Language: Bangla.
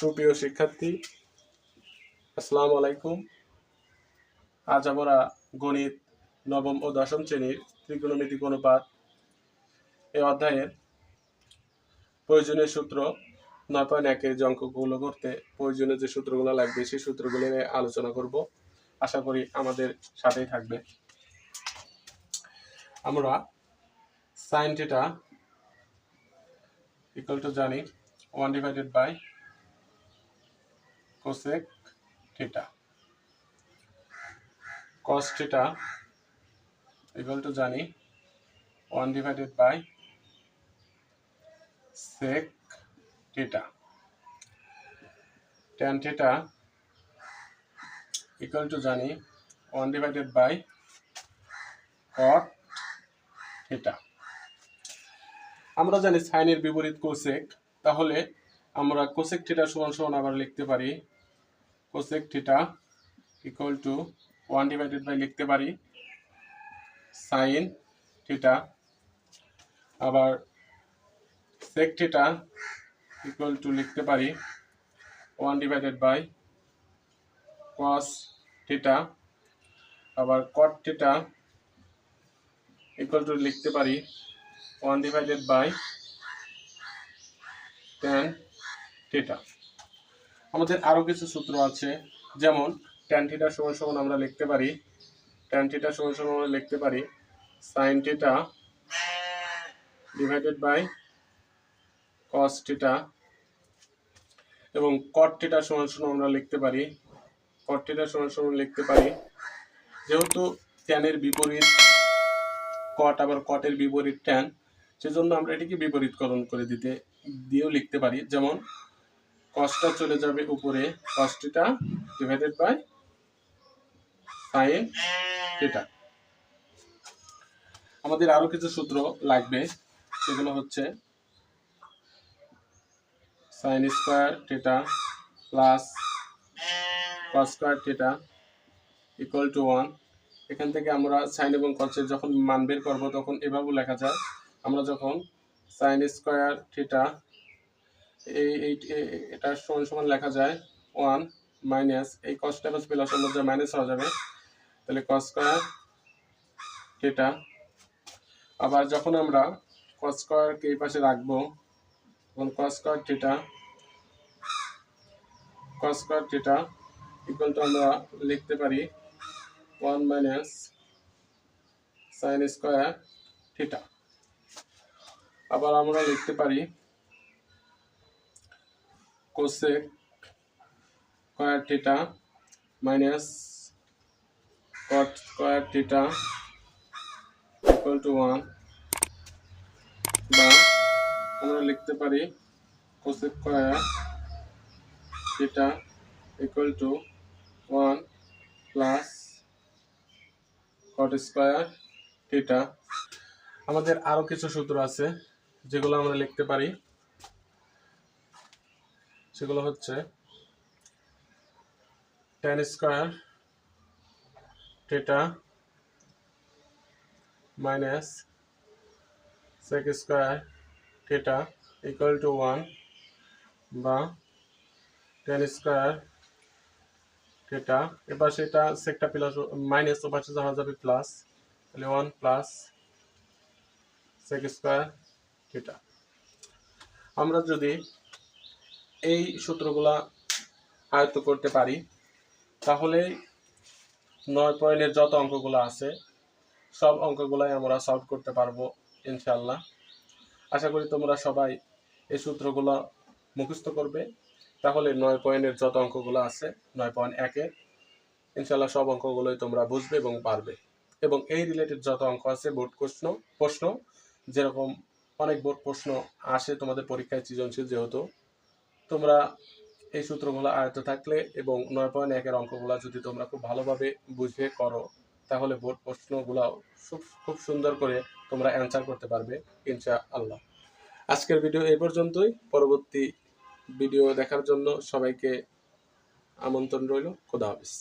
সুপ্রিয় শিক্ষার্থী, আসসালামু আলাইকুম। আজ আমরা গণিত নবম ও দশম শ্রেণীর ত্রিকোণমিতিক অনুপাত এই অধ্যায়ের প্রয়োজনীয় সূত্র 9.1-এর যে অঙ্কগুলো করতে প্রয়োজনীয় যে সূত্রগুলো লাগবে সেই সূত্রগুলো নিয়ে আলোচনা করব। আশা করি আমাদের সাথেই থাকবে। আমরা sin θ ইকুয়াল টু জানি 1/cosec θ, cos θ ইকুয়াল টু জানি 1/sec θ, tan θ ইকুয়াল টু জানি 1/cot θ। আমরা জানি সাইনের বিপরীত কোসেক, তাহলে আমরা কোসেক থিটা সমান সমান আবার লিখতে পারি কোসেক থিটা ইকুয়াল টু 1/, লিখতে পারি সাইন থিটা, আবার সেক থিটা ইকুয়াল টু লিখতে পারি 1/cos থিটা, আবার কট থিটা ইকুয়াল টু লিখতে পারি 1/tan থিটা। আমাদের আরো কিছু সূত্র আছে, যেমন tan থিটা সমান সমান আমরা লিখতে পারি sin theta divided by cos theta, এবং cot থিটা সমান সমান আমরা লিখতে পারি যেহেতু tan এর বিপরীত cot আবার cot এর বিপরীত tan, সেজন্য আমরা এটিকে বিপরীতকরণ করে দিয়েও লিখতে পারি। যেমন cosটা চলে যাবে উপরে cos θ ডিভাইডেড বাই sin θ। আমাদের আরো কিছু সূত্র লাগবে, সেগুলো হচ্ছে sin square θ plus cos square θ equal to 1। এখান থেকে আমরা সাইন এবং কসের যখন মান বের করব তখন এভাবে লেখা যায়, আমরা যখন sin স্কয়ার θ এটা সমান সমান লেখা যায় 1 মাইনাস এই কসটা প্লাসের মধ্যে মাইনাস হয়ে যাবে, তাহলে cos স্কয়ার θ। আবার যখন আমরা cos স্কয়ারকে এই পাশে রাখবো তখন cos স্কয়ার θ ইকুয়াল টু আমরা লিখতে পারি 1 মাইনাস sin স্কয়ার θ। আবার আমরা লিখতে পারি cosec square θ minus cot square θ equal to 1, বা আমরা লিখতে পারি cosec square θ equal to 1 plus cot square θ। আমাদের আরো কিছু সূত্র আছে যেগুলো আমরা লিখতে পারি, সেগুলো হচ্ছে tan square θ minus sec square θ equal to 1, বা tan স্কয়ার θ এবার সেটা সেকটা প্লাস মাইনাস ওপাশে যাওয়া যাবে প্লাস, তাহলে 1 প্লাস sec স্কয়ার θ। আমরা যদি এই সূত্রগুলা আয়ত্ত করতে পারি তাহলে 9 পয়েন্টের যত অঙ্কগুলো আছে সব অঙ্কগুলাই আমরা সলভ করতে পারবো ইনশাআল্লাহ। আশা করি তোমরা সবাই এই সূত্রগুলো মুখস্থ করবে, তাহলে 9 পয়েন্টের যত অঙ্কগুলো আছে 9.1-এর ইনশাআল্লাহ সব অঙ্কগুলোই তোমরা বুঝবে এবং পারবে। এবং এই রিলেটেড যত অঙ্ক আছে বোর্ড প্রশ্ন যেরকম অনেক বোর্ড প্রশ্ন আসে তোমাদের পরীক্ষায় সৃজনশীল, যেহেতু তোমরা এই সূত্রগুলো আয়ত্ত থাকলে এবং 9.1-এর অঙ্কগুলো যদি তোমরা খুব ভালোভাবে বুঝে করো তাহলে বোর্ড প্রশ্নগুলো খুব সুন্দর করে তোমরা অ্যান্সার করতে পারবে ইনশাআল্লাহ। আজকের ভিডিও এই পর্যন্তই। পরবর্তী ভিডিও দেখার জন্য সবাইকে আমন্ত্রণ রইল। খোদা হাফেজ।